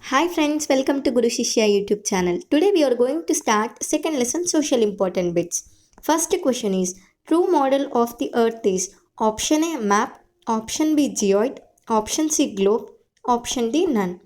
Hi friends, welcome to Guru Shishya YouTube channel. Today we are going to start second lesson social important bits. First question is true model of the earth is option A map, option B geoid, option C globe, option D none.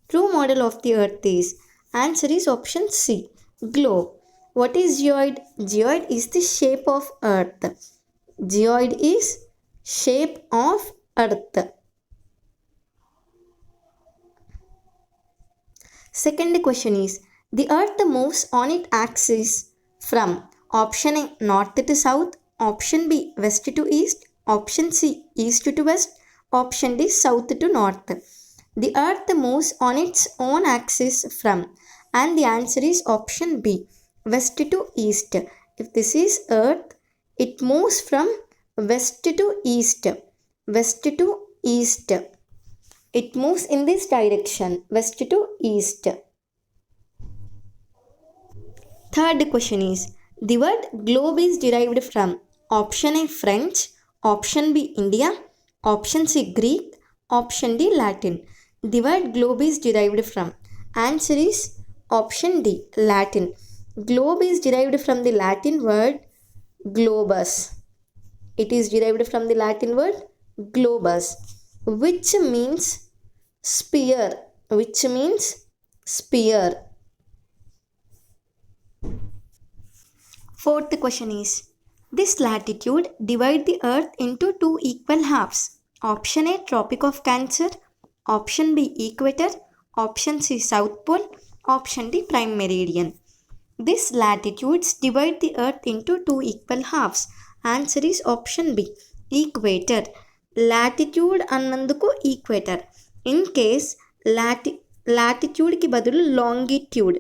True model of the earth is answer is option C globe. What is geoid? Geoid is the shape of earth. Geoid is shape of earth. Second question is the earth moves on its axis from option A north to south, option B west to east, option C east to west, option D south to north. The earth moves on its own axis from, and the answer is option B west to east. If this is earth, it moves from west to east. West to east. It moves in this direction, west to east. Third question is, the word globe is derived from option A French, option B India, option C Greek, option D Latin. The word globe is derived from. Answer is option D Latin. Globe is derived from the Latin word globus. It is derived from the Latin word globus, which means sphere. Which means sphere. Fourth question is, this latitude divide the earth into two equal halves. Option A Tropic of Cancer, option B equator, option C South Pole, option D prime meridian. This latitudes divide the earth into two equal halves. Answer is option B equator. Latitude అన్నందుకు equator. In case latitude కి బదులు longitude,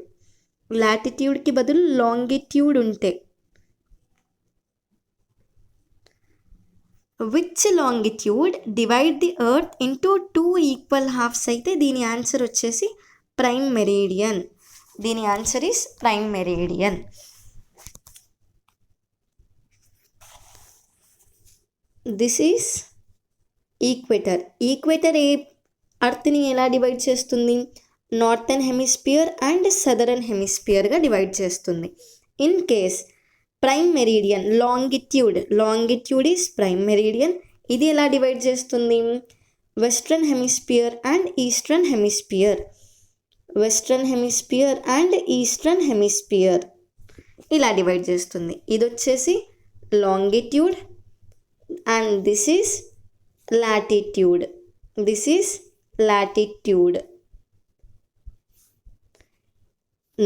latitude కి బదులు longitude ఉంటే, which longitude divide the earth into two equal halves అయితే దీని answer వచ్చేసి prime meridian. దీని answer is prime meridian. This is equator. Equator ఏ అర్త్ని ఎలా డివైడ్ చేస్తుంది? నార్థన్ హెమిస్ఫియర్ అండ్ సదరన్ హెమిస్ఫియర్గా డివైడ్ చేస్తుంది. In case prime meridian longitude is prime meridian. ఇది ఎలా డివైడ్ చేస్తుంది? Western hemisphere and eastern hemisphere. Western hemisphere and eastern hemisphere ఇలా డివైడ్ చేస్తుంది. ఇది వచ్చేసి longitude and this is latitude. This is latitude.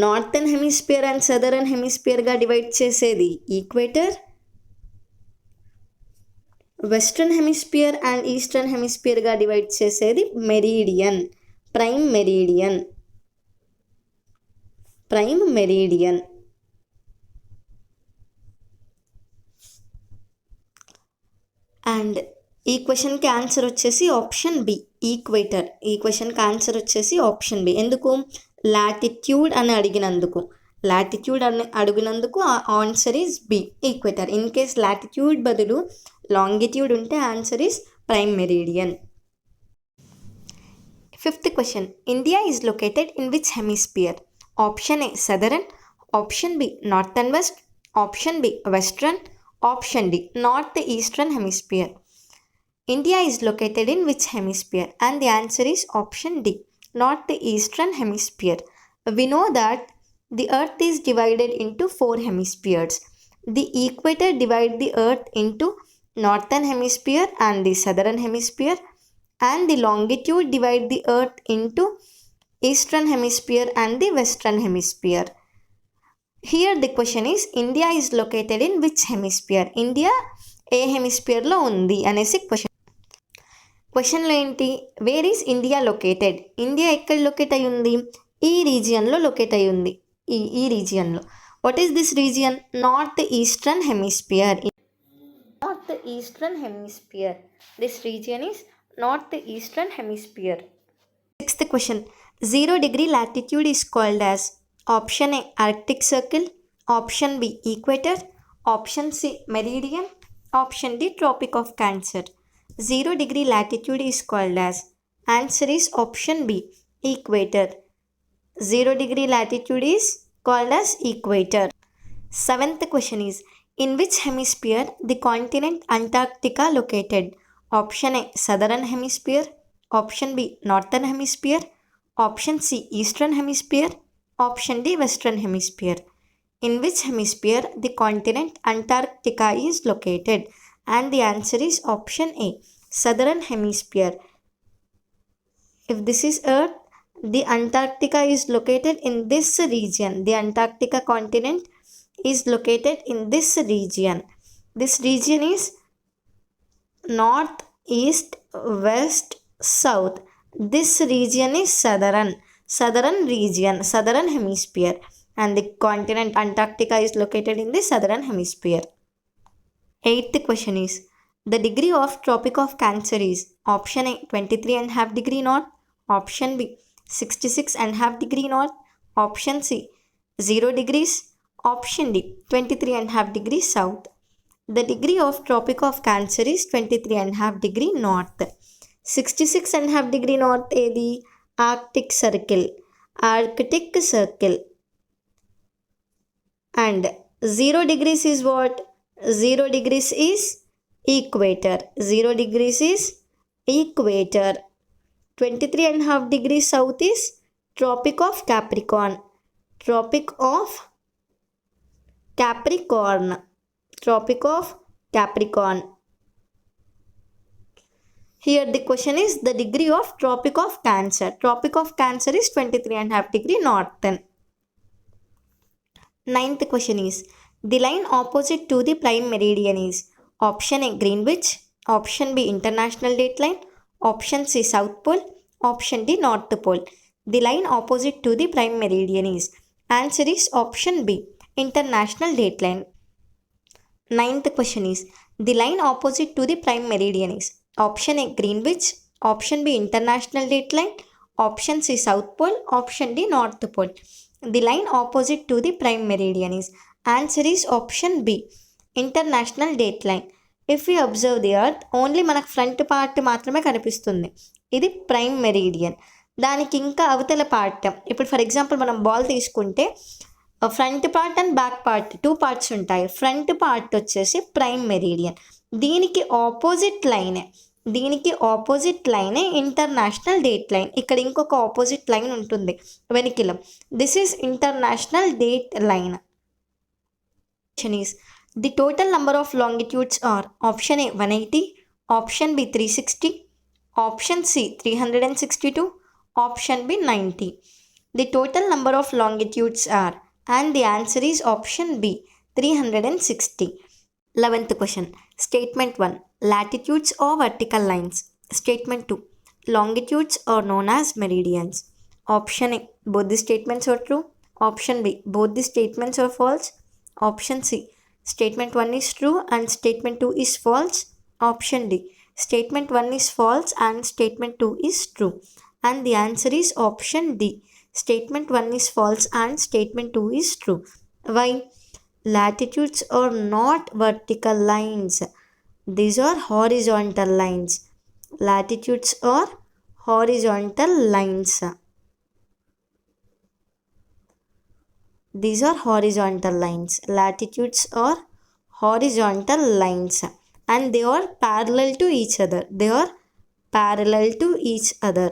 Northern hemisphere and southern హెమిస్ఫియర్గా divide చేసేది equator. Western hemisphere and eastern హెమిస్ఫియర్గా డివైడ్ చేసేది meridian, prime meridian. Prime meridian. And ఈ క్వశ్చన్కి ఆన్సర్ వచ్చేసి ఆప్షన్ బి ఈక్వేటర్. ఈ క్వశ్చన్కి ఆన్సర్ వచ్చేసి ఆప్షన్ బి. ఎందుకు? లాటిట్యూడ్ అని అడిగినందుకు. లాటిట్యూడ్ అని అడిగినందుకు answer is B equator. In case latitude బదులు లాంగిట్యూడ్ ఉంటే answer is prime meridian. Fifth question, India is located in which hemisphere? Option A southern, option B north and west, option B western, option D north eastern hemisphere. India is located in which hemisphere? And the answer is option D, north eastern hemisphere. We know that the earth is divided into four hemispheres. The equator divides the earth into northern hemisphere and the southern hemisphere, and the longitude divides the earth into eastern hemisphere and the western hemisphere. Here the question is, India is located in which hemisphere? India ఏ హెమిస్ఫియర్లో ఉంది అనేసి question. క్వశ్చన్లో ఏంటి? Where is India located? India ఎక్కడ locate అయి ఉంది? ఈ రీజియన్లో లొకేట్ అయి ఉంది. ఈ రీజియన్లో. What is this region? North eastern hemisphere. North eastern hemisphere. This region is north eastern hemisphere. Sixth question, 0 degree latitude is called as option A Arctic Circle, option B equator, option C meridian, option D Tropic of Cancer. 0 degree latitude is called as. Answer is option B equator. 0 degree latitude is called as equator. Seventh question is, in which hemisphere the continent Antarctica located? Option A, southern hemisphere. Option B, northern hemisphere. Option C, eastern hemisphere. Option D, western hemisphere. In which hemisphere the continent Antarctica is located? And the answer is option A, southern hemisphere. If this is Earth, the Antarctica is located in this region. The Antarctica continent is located in this region. This region is north, east, west, south. This region is southern region, southern hemisphere, and the continent Antarctica is located in the southern hemisphere. Eighth question is, the degree of Tropic of Cancer is option A 23.5 degree north, option B 66.5 degree north, option C 0 degrees, option D 23.5 degrees south. The degree of Tropic of Cancer is 23.5 degree north. 66.5 degree north is Arctic Circle. And 0 degrees is what? 0 degrees is equator. 0 degrees is equator. 23.5 degrees south is Tropic of Capricorn. Tropic of Capricorn. Tropic of Capricorn. Here the question is the degree of Tropic of Cancer. Tropic of Cancer is 23.5 degree northern. Ninth question is, the line opposite to the prime meridian is option A Greenwich, option B International Dateline, option C South Pole, option D North Pole. The line opposite to the prime meridian is, answer is option B International Dateline. Ninth question is, the line opposite to the prime meridian is option A Greenwich, option B International Dateline, option C South Pole, option D North Pole. The line opposite to the prime meridian is, answer is option B International Dateline. If we observe the earth, only మనకు front part మాత్రమే కనిపిస్తుంది. ఇది prime meridian. దానికి ఇంకా అవతల part, ఇప్పుడు for example మనం ball తీసుకుంటే front part and back part 2 parts ఉంటాయి. ఫ్రంట్ పార్ట్ వచ్చేసి ప్రైమ్ మెరీడియన్. దీనికి ఆపోజిట్ లైనే ఇంటర్నేషనల్ డేట్ లైన్. ఇక్కడ ఇంకొక ఆపోజిట్ లైన్ ఉంటుంది వెనికిలం. This is international date line. is the total number of longitudes are option A 180, option B 360, option C 362, option B 90. The total number of longitudes are, and the answer is option B 360. 11th question. Statement 1, latitudes or vertical lines. Statement 2, longitudes are known as meridians. Option A, both the statements are true. Option B, both the statements are false. Option C, statement 1 is true and statement 2 is false. Option D, statement 1 is false and statement 2 is true. And the answer is option D, statement 1 is false and statement 2 is true. Why? Latitudes are not vertical lines. These are horizontal lines. Latitudes are horizontal lines. These are horizontal lines. Latitudes are horizontal lines and they are parallel to each other.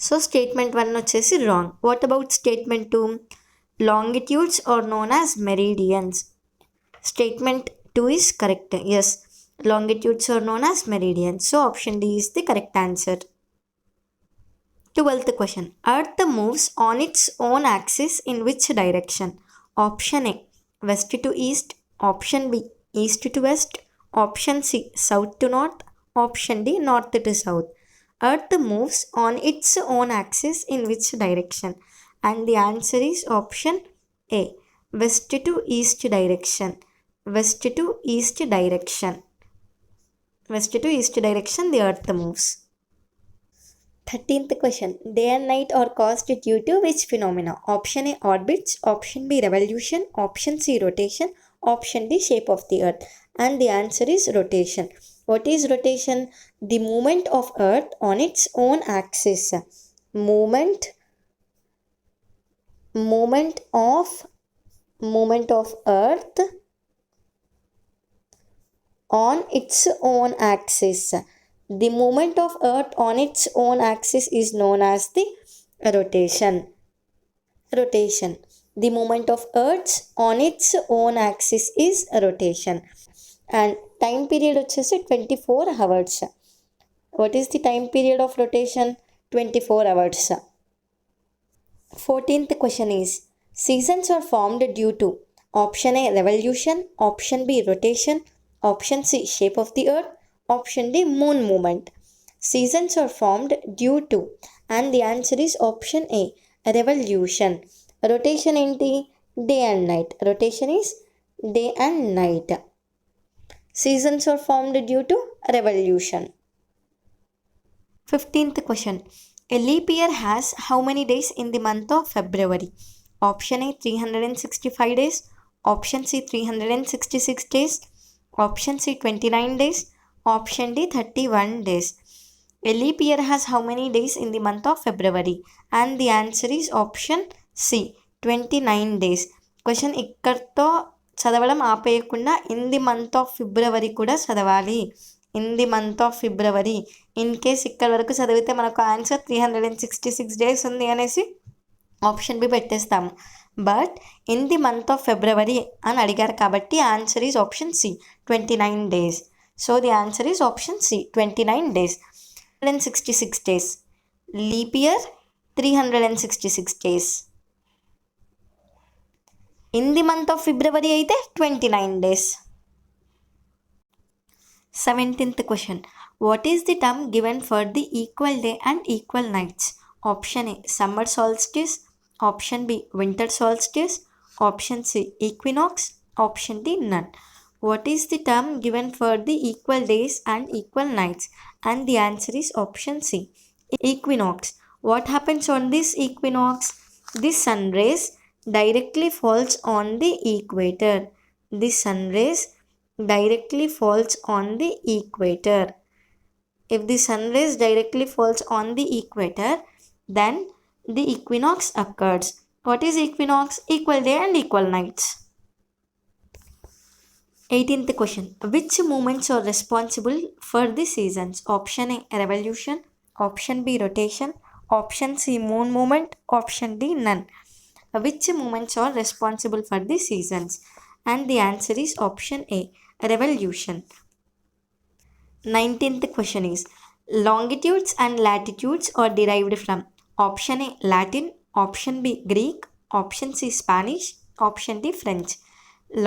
So statement 1 వచ్చేసి wrong. What about statement 2? Longitudes are known as meridians. Statement 2 is correct. Yes, longitudes are known as meridians. So option D is the correct answer. 12th question. Earth moves on its own axis in which direction? Option A west to east, option B east to west, option C south to north, option D north to south. Earth moves on its own axis in which direction? And the answer is option A west to east direction. West to east direction the earth moves. 13th question. Day and night are caused due to which phenomena? Option A orbits, option B revolution, option C rotation, option D shape of the earth. And the answer is rotation. What is rotation? The movement of earth on its own axis. Movement Movement of Earth on its own axis. The movement of Earth on its own axis is known as the rotation. Rotation. The movement of Earth on its own axis is rotation. And time period వచ్చేసి 24 hours. What is the time period of rotation? 24 hours. 14th question is, seasons are formed due to option A revolution, option B rotation, option C shape of the earth, option D moon movement. Seasons are formed due to, and the answer is option A revolution. Rotation ఏంటి? Day and night. Rotation is day and night. Seasons are formed due to revolution. 15th question. A leap year has how many days in the month of February? Option A 365 days, option C 366 days, option C 29 days, option D 31 days. A leap year has how many days in the month of February? And the answer is option C 29 days. Question ఇక్కడితో చదవడం ఆపేయకుండా in the month of February కూడా చదవాలి. In the month of February. In case ఇక్కడ వరకు చదివితే మనకు answer 366 days ఉంది అనేసి ఆప్షన్ బి పెట్టేస్తాము. But in the month of February అని అడిగారు కాబట్టి answer is option C 29 days. So the answer is option C 29 days. 366 days. Leap year 366 days. In the month of February అయితే 29 days. 17th question. What is the term given for the equal day and equal nights? Option A summer solstice, option B winter solstice, option C equinox, option D none. What is the term given for the equal days and equal nights? And the answer is option C equinox. What happens on this equinox? The sun rays directly falls on the equator. The sun rays directly falls on the equator. If the sun rays directly falls on the equator, then the equinox occurs. What is equinox? Equal day and equal nights. 18th question. Which movements are responsible for the seasons? Option A revolution, option B rotation, option C moon movement, option D none. Which movements are responsible for the seasons? And the answer is option A revolution. 19th question is, longitudes and latitudes are derived from option A Latin, option B Greek, option C Spanish, option D French.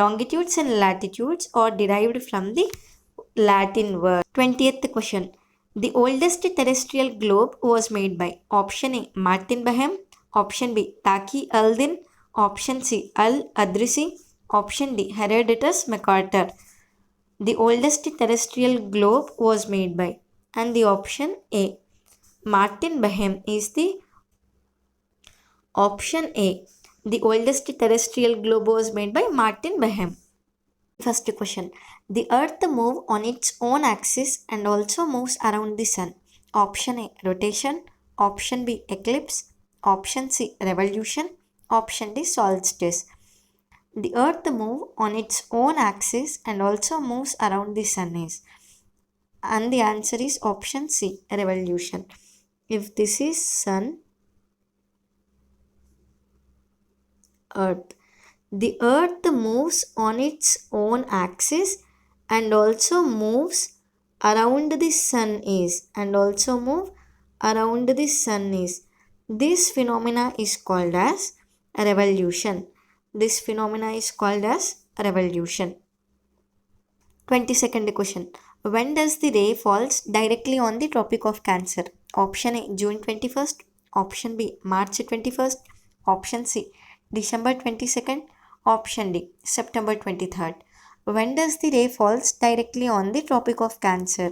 Longitudes and latitudes are derived from the Latin word. 20th question. The oldest terrestrial globe was made by option A Martin Behem, option B Taki Aldin, option C Al-Adrisi, option D Herodotus MacArthur. The oldest terrestrial globe was made by, and the option A Martin Behem is the option A. The oldest terrestrial globe was made by Martin Behem. First question. The earth moves on its own axis and also moves around the sun. Option A rotation, option B eclipse, option C revolution, option D solstice. The earth moves on its own axis and also moves around the sun is, and the answer is option C revolution. If this is sun, earth, the earth moves on its own axis and also moves around the sun is, and also move around the sun is. This phenomena is called as revolution. This phenomena is called as revolution. 22nd question. When does the ray falls directly on the Tropic of Cancer? Option A June 21st, option B March 21st, option C December 22nd, option D September 23rd. When does the ray falls directly on the Tropic of Cancer?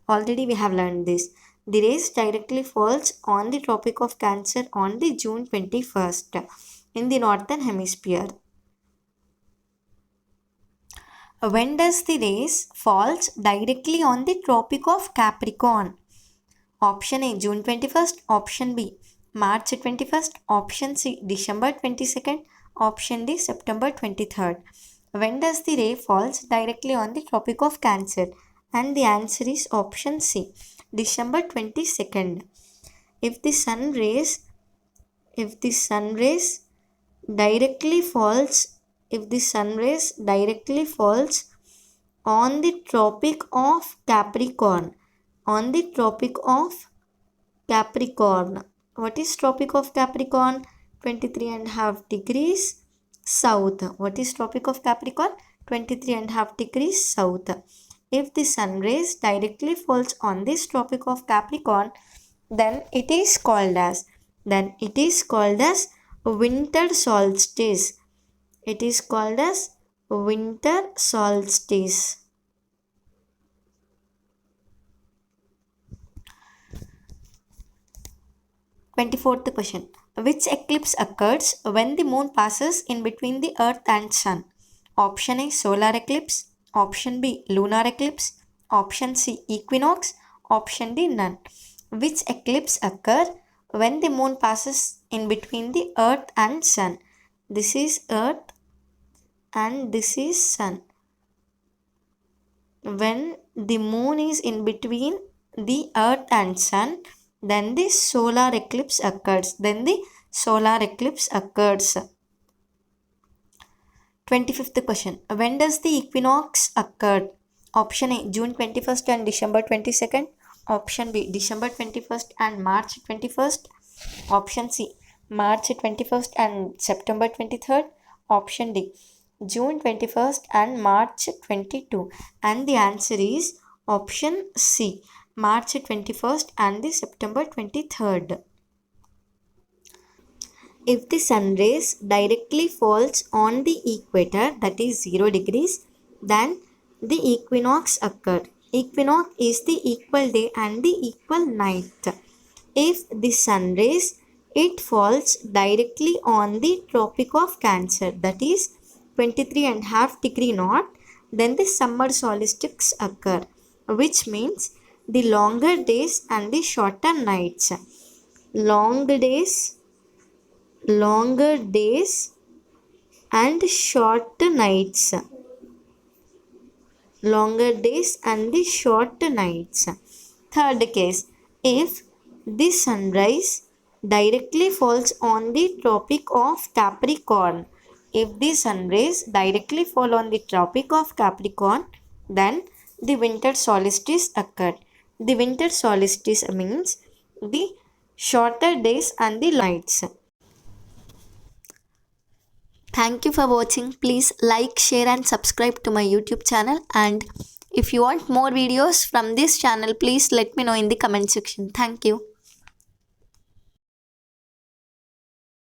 Already we have learned this. The rays directly falls on the Tropic of Cancer on the June 21st in the northern hemisphere. When does the rays falls directly on the Tropic of Capricorn? Option A June 21st, option B March 21st. Option C, December 22nd. Option D, September 23rd. When does the ray falls directly on the Tropic of Cancer? And the answer is option C, December 22nd. If the sun rays directly falls, if the sun rays directly falls on the Tropic of Capricorn, on the Tropic of Capricorn. What is Tropic of Capricorn? 23.5 degrees south. What is Tropic of Capricorn? 23.5 degrees south. If the sun rays directly falls on this Tropic of Capricorn, then it is called as winter solstice. It is called as winter solstice. 24th question. Which eclipse occurs when the moon passes in between the earth and sun? Option A, solar eclipse. Option B, lunar eclipse. Option C, equinox. Option D, none. Which eclipse occur when the moon passes in between the earth and sun? This is earth and this is sun. When the moon is in between the earth and sun, then the solar eclipse occurs. 25th question. When does the equinox occur? Option A, June 21st and December 22nd. Option B, December 21st and March 21st. Option C, March 21st and September 23rd. Option D, June 21st and March 22. And the answer is option C, March 21st and the September 23rd. If the sun rays directly falls on the equator, that is 0 degrees, then the equinox occurred. Equinox is the equal day and the equal night. If the sun rays, it falls directly on the Tropic of Cancer, that is 23.5 degree north, then the summer solstice occur, which means the longer days and the shorter nights. Longer days and shorter nights. Longer days and the shorter nights. Third case, if the sunrise directly falls on the Tropic of Capricorn. If the sun rays directly fall on the Tropic of Capricorn, then the winter solstice occurred. The winter solstice means the shorter days and the nights. Thank you for watching. Please like, share and subscribe to my YouTube channel. And if you want more videos from this channel, please let me know in the comment section. Thank you.